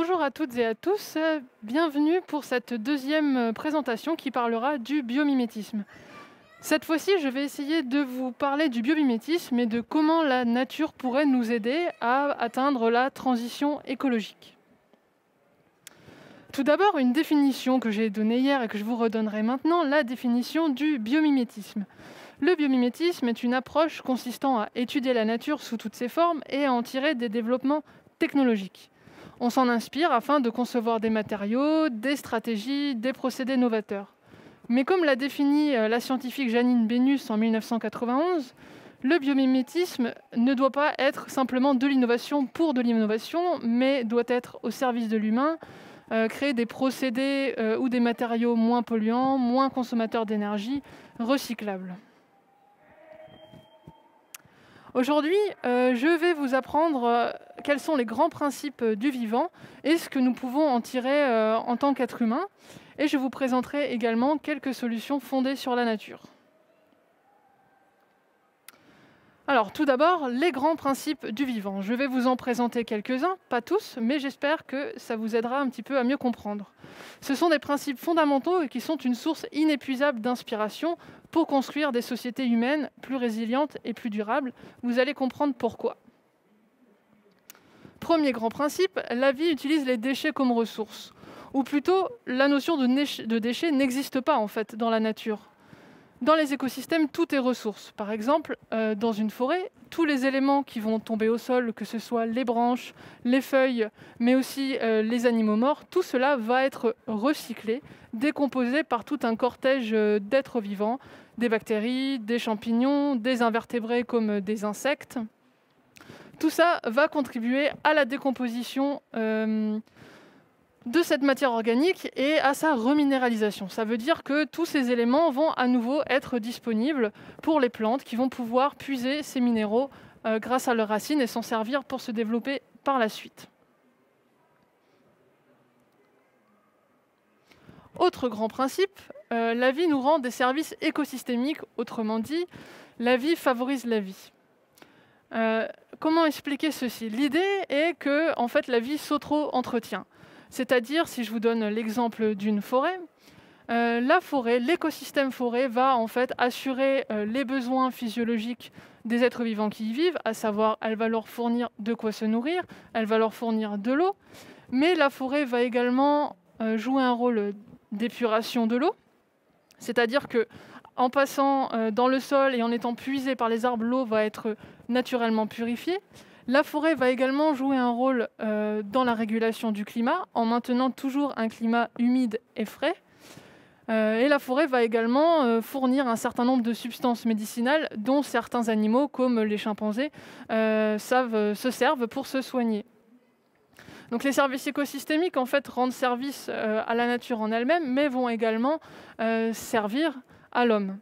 Bonjour à toutes et à tous, bienvenue pour cette deuxième présentation qui parlera du biomimétisme. Cette fois-ci, je vais essayer de vous parler du biomimétisme et de comment la nature pourrait nous aider à atteindre la transition écologique. Tout d'abord, une définition que j'ai donnée hier et que je vous redonnerai maintenant, la définition du biomimétisme. Le biomimétisme est une approche consistant à étudier la nature sous toutes ses formes et à en tirer des développements technologiques. On s'en inspire afin de concevoir des matériaux, des stratégies, des procédés novateurs. Mais comme l'a défini la scientifique Janine Benyus en 1991, le biomimétisme ne doit pas être simplement de l'innovation pour de l'innovation, mais doit être au service de l'humain, créer des procédés ou des matériaux moins polluants, moins consommateurs d'énergie, recyclables. Aujourd'hui, je vais vous apprendre quels sont les grands principes du vivant et ce que nous pouvons en tirer en tant qu'être humain. Et je vous présenterai également quelques solutions fondées sur la nature. Alors, tout d'abord, les grands principes du vivant. Je vais vous en présenter quelques-uns, pas tous, mais j'espère que ça vous aidera un petit peu à mieux comprendre. Ce sont des principes fondamentaux et qui sont une source inépuisable d'inspiration pour construire des sociétés humaines plus résilientes et plus durables. Vous allez comprendre pourquoi. Premier grand principe, la vie utilise les déchets comme ressources. Ou plutôt, la notion de déchets n'existe pas en fait dans la nature. Dans les écosystèmes, tout est ressource. Par exemple, dans une forêt, tous les éléments qui vont tomber au sol, que ce soit les branches, les feuilles, mais aussi les animaux morts, tout cela va être recyclé, décomposé par tout un cortège d'êtres vivants, des bactéries, des champignons, des invertébrés comme des insectes. Tout ça va contribuer à la décomposition de cette matière organique et à sa reminéralisation. Ça veut dire que tous ces éléments vont à nouveau être disponibles pour les plantes qui vont pouvoir puiser ces minéraux grâce à leurs racines et s'en servir pour se développer par la suite. Autre grand principe, la vie nous rend des services écosystémiques, autrement dit, la vie favorise la vie. Comment expliquer ceci? L'idée est que en fait, la vie s'auto-entretient. C'est-à-dire, si je vous donne l'exemple d'une forêt, la forêt, l'écosystème forêt va en fait assurer les besoins physiologiques des êtres vivants qui y vivent, à savoir, elle va leur fournir de quoi se nourrir, elle va leur fournir de l'eau, mais la forêt va également jouer un rôle d'épuration de l'eau, c'est-à-dire que en passant dans le sol et en étant puisée par les arbres, l'eau va être naturellement purifiée. La forêt va également jouer un rôle dans la régulation du climat, en maintenant toujours un climat humide et frais. Et la forêt va également fournir un certain nombre de substances médicinales dont certains animaux, comme les chimpanzés, se servent pour se soigner. Donc les services écosystémiques en fait, rendent service à la nature en elle-même, mais vont également servir à l'homme.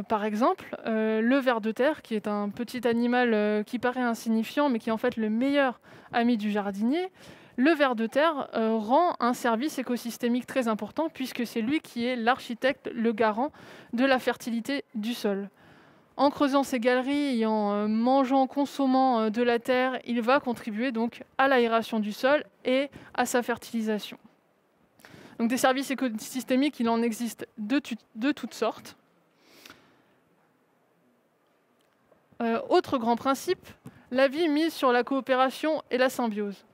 Par exemple, le ver de terre, qui est un petit animal qui paraît insignifiant, mais qui est en fait le meilleur ami du jardinier, le ver de terre rend un service écosystémique très important, puisque c'est lui qui est l'architecte, le garant de la fertilité du sol. En creusant ses galeries et en mangeant, consommant de la terre, il va contribuer donc à l'aération du sol et à sa fertilisation. Donc des services écosystémiques, il en existe de toutes sortes. Autre grand principe, la vie mise sur la coopération et la symbiose.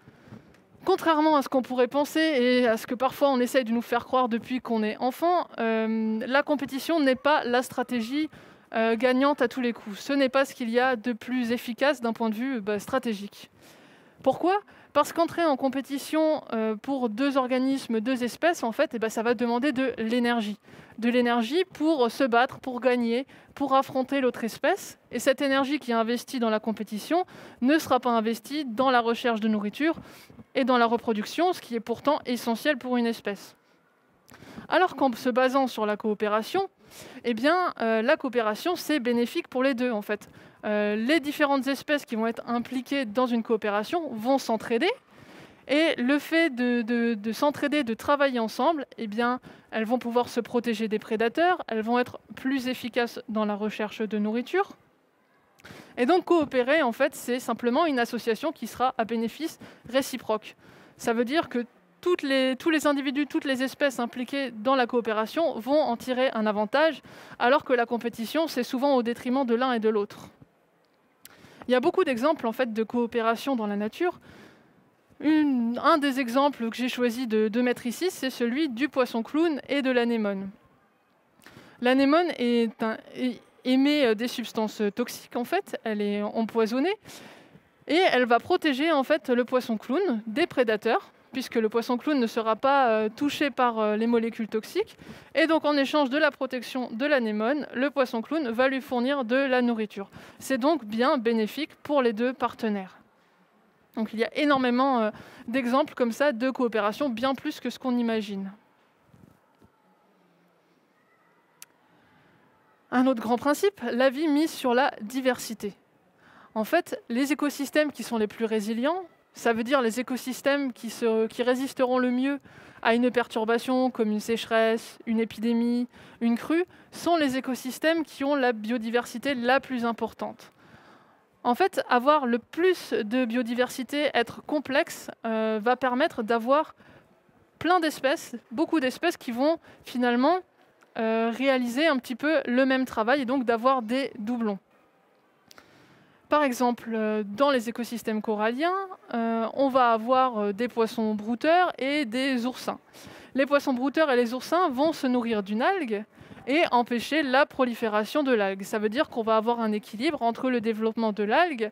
Contrairement à ce qu'on pourrait penser et à ce que parfois on essaye de nous faire croire depuis qu'on est enfant, la compétition n'est pas la stratégie gagnante à tous les coups. Ce n'est pas ce qu'il y a de plus efficace d'un point de vue stratégique. Pourquoi ? Parce qu'entrer en compétition pour deux organismes, deux espèces, en fait, ça va demander de l'énergie. De l'énergie pour se battre, pour gagner, pour affronter l'autre espèce. Et cette énergie qui est investie dans la compétition ne sera pas investie dans la recherche de nourriture et dans la reproduction, ce qui est pourtant essentiel pour une espèce. Alors qu'en se basant sur la coopération, la coopération, c'est bénéfique pour les deux, en fait. Les différentes espèces qui vont être impliquées dans une coopération vont s'entraider. Et le fait de s'entraider, de travailler ensemble, elles vont pouvoir se protéger des prédateurs, elles vont être plus efficaces dans la recherche de nourriture. Et donc coopérer, en fait, c'est simplement une association qui sera à bénéfice réciproque. Ça veut dire que tous les individus, toutes les espèces impliquées dans la coopération vont en tirer un avantage, alors que la compétition, c'est souvent au détriment de l'un et de l'autre. Il y a beaucoup d'exemples en fait, de coopération dans la nature. Un des exemples que j'ai choisi de mettre ici, c'est celui du poisson clown et de l'anémone. L'anémone émet des substances toxiques, en fait, elle est empoisonnée, et elle va protéger en fait, le poisson clown des prédateurs, puisque le poisson clown ne sera pas touché par les molécules toxiques. Et donc, en échange de la protection de l'anémone, le poisson clown va lui fournir de la nourriture. C'est donc bien bénéfique pour les deux partenaires. Donc, il y a énormément d'exemples comme ça de coopération, bien plus que ce qu'on imagine. Un autre grand principe, la vie mise sur la diversité. En fait, les écosystèmes qui sont les plus résilients, ça veut dire les écosystèmes qui résisteront le mieux à une perturbation comme une sécheresse, une épidémie, une crue, sont les écosystèmes qui ont la biodiversité la plus importante. En fait, avoir le plus de biodiversité, être complexe, va permettre d'avoir plein d'espèces, beaucoup d'espèces qui vont finalement réaliser un petit peu le même travail et donc d'avoir des doublons. Par exemple, dans les écosystèmes coralliens, on va avoir des poissons brouteurs et des oursins. Les poissons brouteurs et les oursins vont se nourrir d'une algue et empêcher la prolifération de l'algue. Ça veut dire qu'on va avoir un équilibre entre le développement de l'algue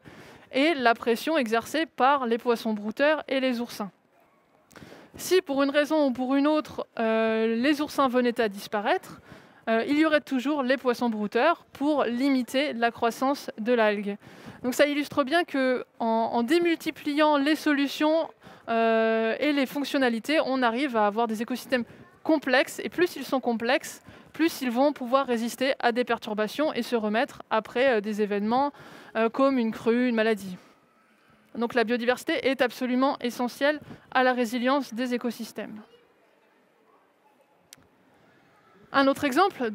et la pression exercée par les poissons brouteurs et les oursins. Si pour une raison ou pour une autre, les oursins venaient à disparaître, il y aurait toujours les poissons brouteurs pour limiter la croissance de l'algue. Donc ça illustre bien qu'en démultipliant les solutions et les fonctionnalités, on arrive à avoir des écosystèmes complexes, et plus ils sont complexes, plus ils vont pouvoir résister à des perturbations et se remettre après des événements comme une crue, une maladie. Donc la biodiversité est absolument essentielle à la résilience des écosystèmes. Un autre exemple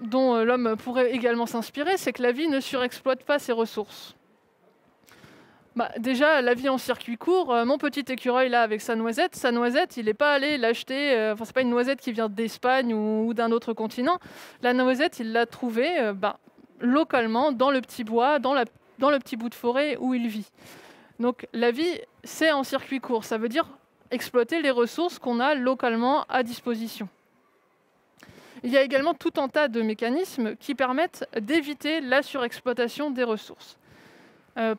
dont l'homme pourrait également s'inspirer, c'est que la vie ne surexploite pas ses ressources. Déjà, la vie en circuit court, mon petit écureuil là avec sa noisette, il n'est pas allé l'acheter, c'est pas une noisette qui vient d'Espagne ou d'un autre continent. La noisette, il l'a trouvée localement, dans le petit bois, dans le petit bout de forêt où il vit. Donc la vie, c'est en circuit court, ça veut dire exploiter les ressources qu'on a localement à disposition. Il y a également tout un tas de mécanismes qui permettent d'éviter la surexploitation des ressources.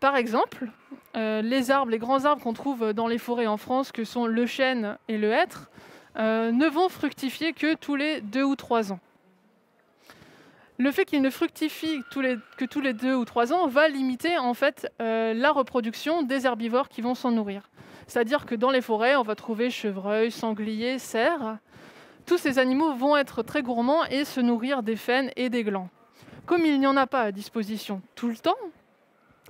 Par exemple, les grands arbres qu'on trouve dans les forêts en France, que sont le chêne et le hêtre, ne vont fructifier que tous les 2 ou 3 ans. Le fait qu'ils ne fructifient que tous les 2 ou 3 ans va limiter en fait la reproduction des herbivores qui vont s'en nourrir. C'est-à-dire que dans les forêts, on va trouver chevreuils, sangliers, cerfs. Tous ces animaux vont être très gourmands et se nourrir des faines et des glands. Comme il n'y en a pas à disposition tout le temps,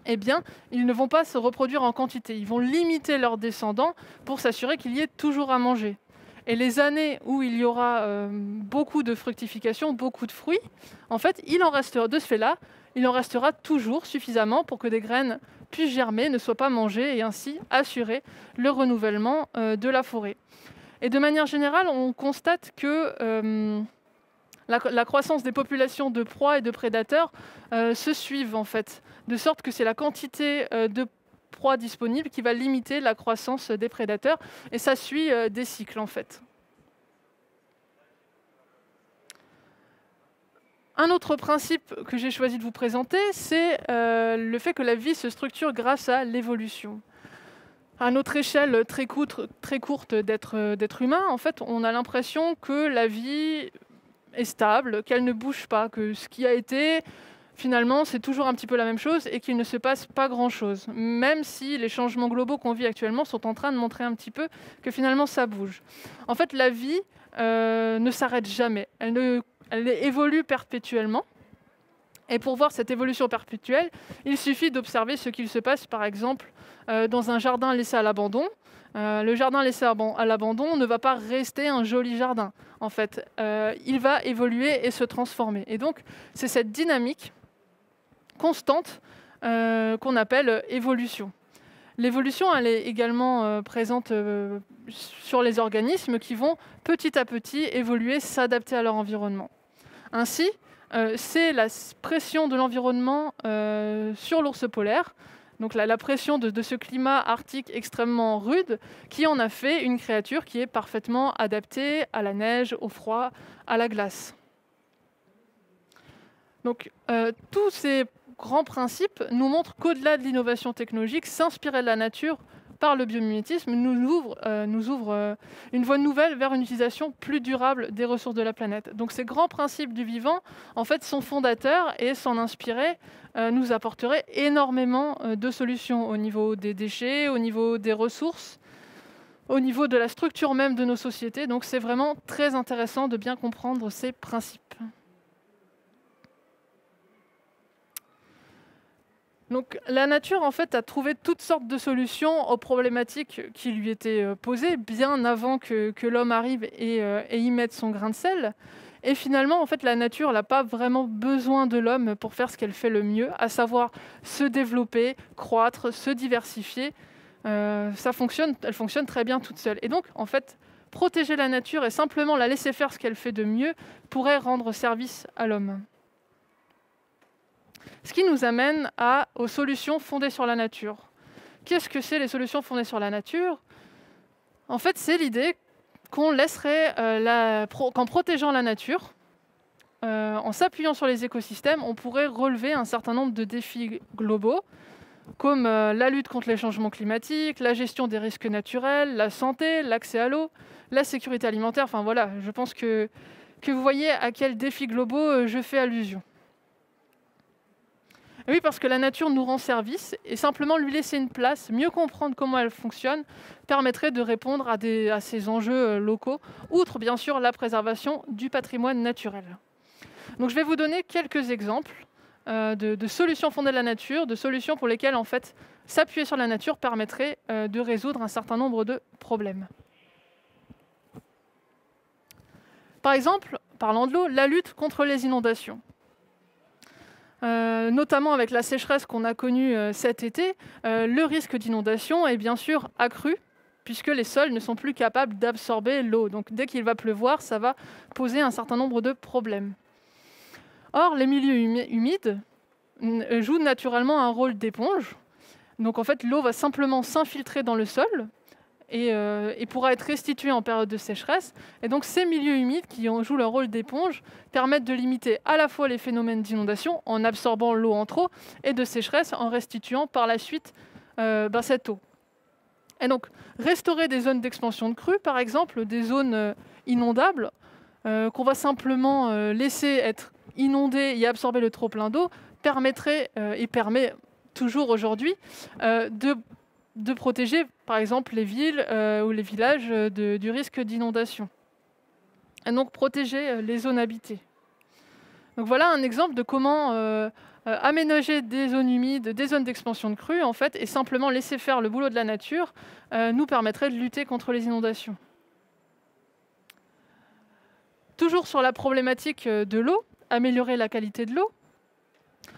eh bien, ils ne vont pas se reproduire en quantité. Ils vont limiter leurs descendants pour s'assurer qu'il y ait toujours à manger. Et les années où il y aura beaucoup de fructification, beaucoup de fruits, en fait, il en restera toujours suffisamment pour que des graines puissent germer, ne soient pas mangées et ainsi assurer le renouvellement de la forêt. Et de manière générale, on constate que la croissance des populations de proies et de prédateurs se suivent en fait, de sorte que c'est la quantité de proies disponibles qui va limiter la croissance des prédateurs, et ça suit des cycles en fait. Un autre principe que j'ai choisi de vous présenter, c'est le fait que la vie se structure grâce à l'évolution. À notre échelle très courte d'être humain, en fait, on a l'impression que la vie est stable, qu'elle ne bouge pas, que ce qui a été, finalement, c'est toujours un petit peu la même chose et qu'il ne se passe pas grand-chose. Même si les changements globaux qu'on vit actuellement sont en train de montrer un petit peu que finalement ça bouge. En fait, la vie ne s'arrête jamais. Elle évolue perpétuellement. Et pour voir cette évolution perpétuelle, il suffit d'observer ce qu'il se passe, par exemple, dans un jardin laissé à l'abandon. Le jardin laissé à l'abandon ne va pas rester un joli jardin. En fait, il va évoluer et se transformer. Et donc, c'est cette dynamique constante qu'on appelle évolution. L'évolution, elle est également présente sur les organismes qui vont petit à petit évoluer, s'adapter à leur environnement. Ainsi, c'est la pression de l'environnement sur l'ours polaire, donc la pression de ce climat arctique extrêmement rude, qui en a fait une créature qui est parfaitement adaptée à la neige, au froid, à la glace. Donc tous ces grands principes nous montrent qu'au-delà de l'innovation technologique, s'inspirer de la nature par le biomimétisme nous ouvre une voie nouvelle vers une utilisation plus durable des ressources de la planète. Donc ces grands principes du vivant, en fait, sont fondateurs et s'en inspirer nous apporterait énormément de solutions au niveau des déchets, au niveau des ressources, au niveau de la structure même de nos sociétés. Donc c'est vraiment très intéressant de bien comprendre ces principes. Donc, la nature, en fait, a trouvé toutes sortes de solutions aux problématiques qui lui étaient posées bien avant que l'homme arrive et y mette son grain de sel. Et finalement, en fait, la nature n'a pas vraiment besoin de l'homme pour faire ce qu'elle fait le mieux, à savoir se développer, croître, se diversifier. Elle fonctionne très bien toute seule. Et donc, en fait, protéger la nature et simplement la laisser faire ce qu'elle fait de mieux pourrait rendre service à l'homme. Ce qui nous amène aux solutions fondées sur la nature. Qu'est-ce que c'est les solutions fondées sur la nature? En fait, c'est l'idée qu'on laisserait, qu'en protégeant la nature, en s'appuyant sur les écosystèmes, on pourrait relever un certain nombre de défis globaux, comme la lutte contre les changements climatiques, la gestion des risques naturels, la santé, l'accès à l'eau, la sécurité alimentaire. Enfin voilà, je pense que vous voyez à quels défis globaux je fais allusion. Oui, parce que la nature nous rend service et simplement lui laisser une place, mieux comprendre comment elle fonctionne, permettrait de répondre à ces enjeux locaux, outre bien sûr la préservation du patrimoine naturel. Donc je vais vous donner quelques exemples de solutions fondées de la nature, de solutions pour lesquelles en fait s'appuyer sur la nature permettrait de résoudre un certain nombre de problèmes. Par exemple, parlant de l'eau, la lutte contre les inondations. Notamment avec la sécheresse qu'on a connue cet été, le risque d'inondation est bien sûr accru, puisque les sols ne sont plus capables d'absorber l'eau. Donc dès qu'il va pleuvoir, ça va poser un certain nombre de problèmes. Or, les milieux humides jouent naturellement un rôle d'éponge. Donc en fait, l'eau va simplement s'infiltrer dans le sol et pourra être restituée en période de sécheresse. Et donc ces milieux humides qui jouent leur rôle d'éponge permettent de limiter à la fois les phénomènes d'inondation en absorbant l'eau en trop et de sécheresse en restituant par la suite cette eau. Et donc restaurer des zones d'expansion de crues, par exemple des zones inondables qu'on va simplement laisser être inondées et absorber le trop-plein d'eau permettrait et permet toujours aujourd'hui de protéger, par exemple, les villes ou les villages du risque d'inondation. Et donc, protéger les zones habitées. Donc, voilà un exemple de comment aménager des zones humides, des zones d'expansion de crues, en fait, et simplement laisser faire le boulot de la nature nous permettrait de lutter contre les inondations. Toujours sur la problématique de l'eau, améliorer la qualité de l'eau.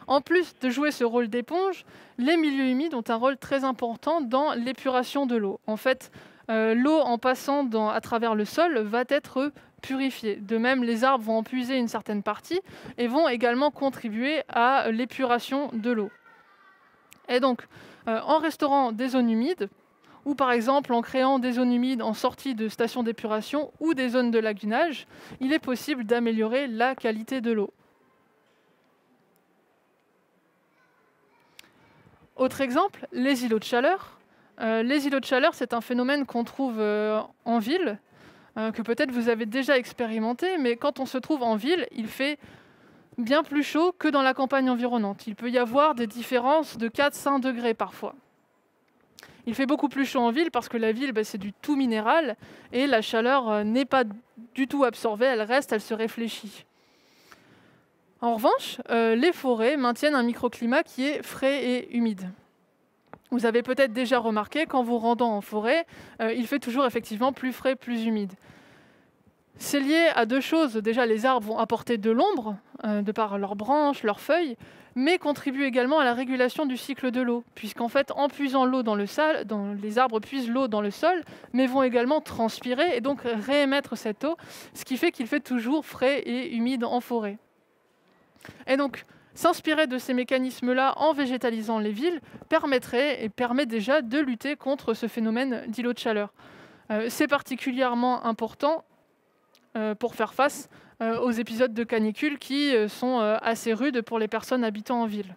En plus de jouer ce rôle d'éponge, les milieux humides ont un rôle très important dans l'épuration de l'eau. En fait, l'eau, en passant à travers le sol, va être purifiée. De même, les arbres vont en puiser une certaine partie et vont également contribuer à l'épuration de l'eau. Et donc, en restaurant des zones humides, ou par exemple en créant des zones humides en sortie de stations d'épuration ou des zones de lagunage, il est possible d'améliorer la qualité de l'eau. Autre exemple, les îlots de chaleur. Les îlots de chaleur, c'est un phénomène qu'on trouve en ville, que peut-être vous avez déjà expérimenté, mais quand on se trouve en ville, il fait bien plus chaud que dans la campagne environnante. Il peut y avoir des différences de 4-5 degrés parfois. Il fait beaucoup plus chaud en ville parce que la ville, c'est du tout minéral et la chaleur n'est pas du tout absorbée, elle reste, elle se réfléchit. En revanche, les forêts maintiennent un microclimat qui est frais et humide. Vous avez peut-être déjà remarqué qu'en vous rendant en forêt, il fait toujours effectivement plus frais, plus humide. C'est lié à deux choses. Déjà, les arbres vont apporter de l'ombre de par leurs branches, leurs feuilles, mais contribuent également à la régulation du cycle de l'eau, puisqu'en fait, en puisant l'eau dans le sol, les arbres puisent l'eau dans le sol, mais vont également transpirer et donc réémettre cette eau, ce qui fait qu'il fait toujours frais et humide en forêt. Et donc, s'inspirer de ces mécanismes-là en végétalisant les villes permettrait et permet déjà de lutter contre ce phénomène d'îlot de chaleur. C'est particulièrement important pour faire face aux épisodes de canicule qui sont assez rudes pour les personnes habitant en ville.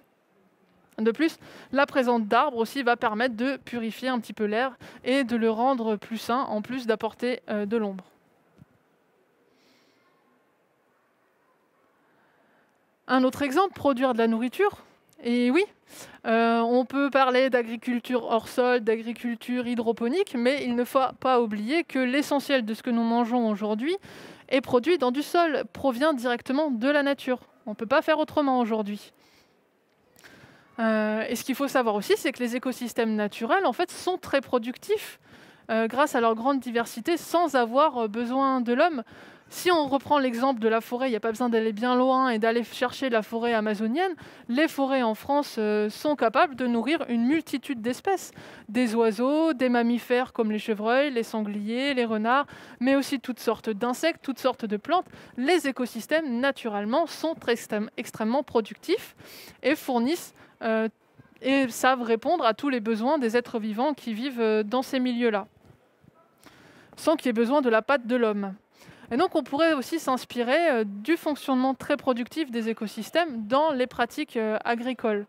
De plus, la présence d'arbres aussi va permettre de purifier un petit peu l'air et de le rendre plus sain, en plus d'apporter de l'ombre. Un autre exemple, produire de la nourriture. Et oui, on peut parler d'agriculture hors sol, d'agriculture hydroponique, mais il ne faut pas oublier que l'essentiel de ce que nous mangeons aujourd'hui est produit dans du sol, provient directement de la nature. On ne peut pas faire autrement aujourd'hui. Et ce qu'il faut savoir aussi, c'est que les écosystèmes naturels, en fait, sont très productifs grâce à leur grande diversité, sans avoir besoin de l'homme. Si on reprend l'exemple de la forêt, il n'y a pas besoin d'aller bien loin et d'aller chercher la forêt amazonienne. Les forêts en France sont capables de nourrir une multitude d'espèces. Des oiseaux, des mammifères comme les chevreuils, les sangliers, les renards, mais aussi toutes sortes d'insectes, toutes sortes de plantes. Les écosystèmes, naturellement, sont extrêmement productifs et fournissent et savent répondre à tous les besoins des êtres vivants qui vivent dans ces milieux-là, sans qu'il y ait besoin de la patte de l'homme. Et donc, on pourrait aussi s'inspirer du fonctionnement très productif des écosystèmes dans les pratiques agricoles.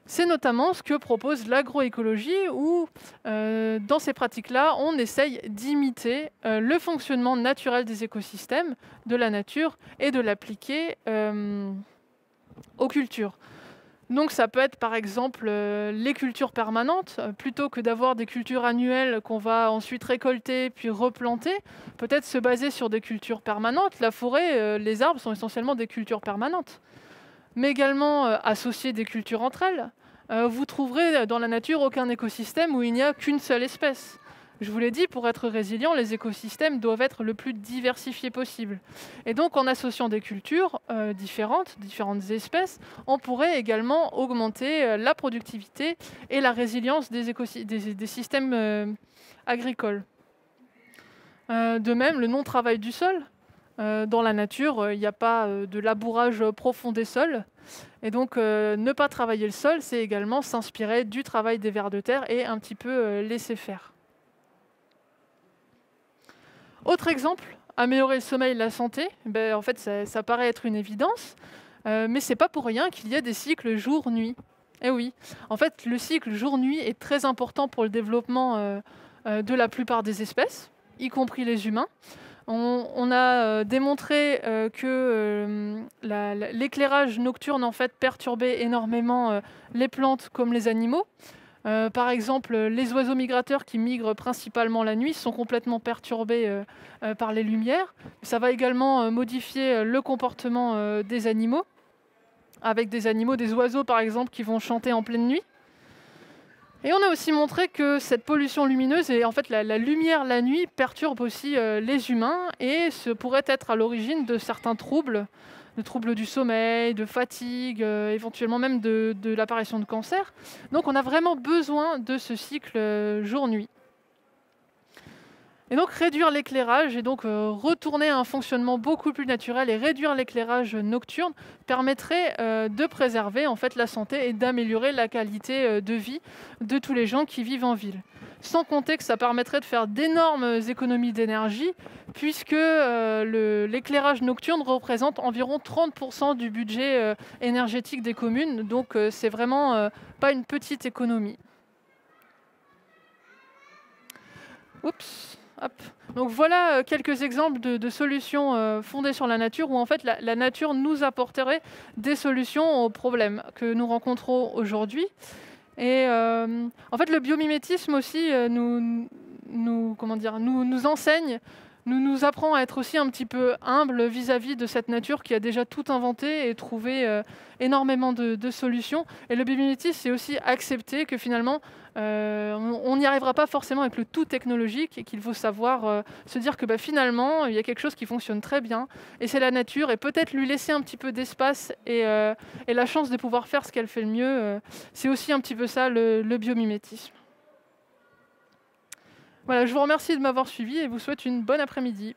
C'est notamment ce que propose l'agroécologie, où dans ces pratiques-là, on essaye d'imiter le fonctionnement naturel des écosystèmes, de la nature, et de l'appliquer aux cultures. Donc ça peut être par exemple les cultures permanentes, plutôt que d'avoir des cultures annuelles qu'on va ensuite récolter puis replanter, peut-être se baser sur des cultures permanentes. La forêt, les arbres sont essentiellement des cultures permanentes, mais également associer des cultures entre elles. Vous trouverez dans la nature aucun écosystème où il n'y a qu'une seule espèce. Je vous l'ai dit, pour être résilient, les écosystèmes doivent être le plus diversifiés possible. Et donc, en associant des cultures différentes espèces, on pourrait également augmenter la productivité et la résilience des systèmes agricoles. De même, le non-travail du sol. Dans la nature, il n'y a pas de labourage profond des sols. Et donc, ne pas travailler le sol, c'est également s'inspirer du travail des vers de terre et un petit peu laisser faire. Autre exemple, améliorer le sommeil et la santé. En fait, ça paraît être une évidence, mais ce n'est pas pour rien qu'il y a des cycles jour-nuit. Eh oui, en fait, le cycle jour-nuit est très important pour le développement de la plupart des espèces, y compris les humains. On a démontré que l'éclairage nocturne en fait, perturbait énormément les plantes comme les animaux. Par exemple, les oiseaux migrateurs qui migrent principalement la nuit sont complètement perturbés par les lumières. Ça va également modifier le comportement des animaux, avec des oiseaux par exemple qui vont chanter en pleine nuit. Et on a aussi montré que cette pollution lumineuse et en fait la lumière la nuit perturbe aussi les humains et ce pourrait être à l'origine de certains troubles, de troubles du sommeil, de fatigue, éventuellement même de l'apparition de cancer. Donc on a vraiment besoin de ce cycle jour-nuit. Et donc réduire l'éclairage et donc retourner à un fonctionnement beaucoup plus naturel et réduire l'éclairage nocturne permettrait de préserver en fait la santé et d'améliorer la qualité de vie de tous les gens qui vivent en ville. Sans compter que ça permettrait de faire d'énormes économies d'énergie puisque l'éclairage nocturne représente environ 30% du budget énergétique des communes. Donc c'est vraiment pas une petite économie. Oups. Hop. Donc voilà quelques exemples de solutions fondées sur la nature où en fait la nature nous apporterait des solutions aux problèmes que nous rencontrons aujourd'hui. Et en fait le biomimétisme aussi nous enseigne, nous apprend à être aussi un petit peu humble vis-à-vis de cette nature qui a déjà tout inventé et trouvé énormément de solutions. Et le biomimétisme, c'est aussi accepter que finalement, on n'y arrivera pas forcément avec le tout technologique et qu'il faut savoir se dire que finalement, il y a quelque chose qui fonctionne très bien et c'est la nature, et peut-être lui laisser un petit peu d'espace et la chance de pouvoir faire ce qu'elle fait le mieux. C'est aussi un petit peu ça le biomimétisme. Voilà, je vous remercie de m'avoir suivi et vous souhaite une bonne après-midi.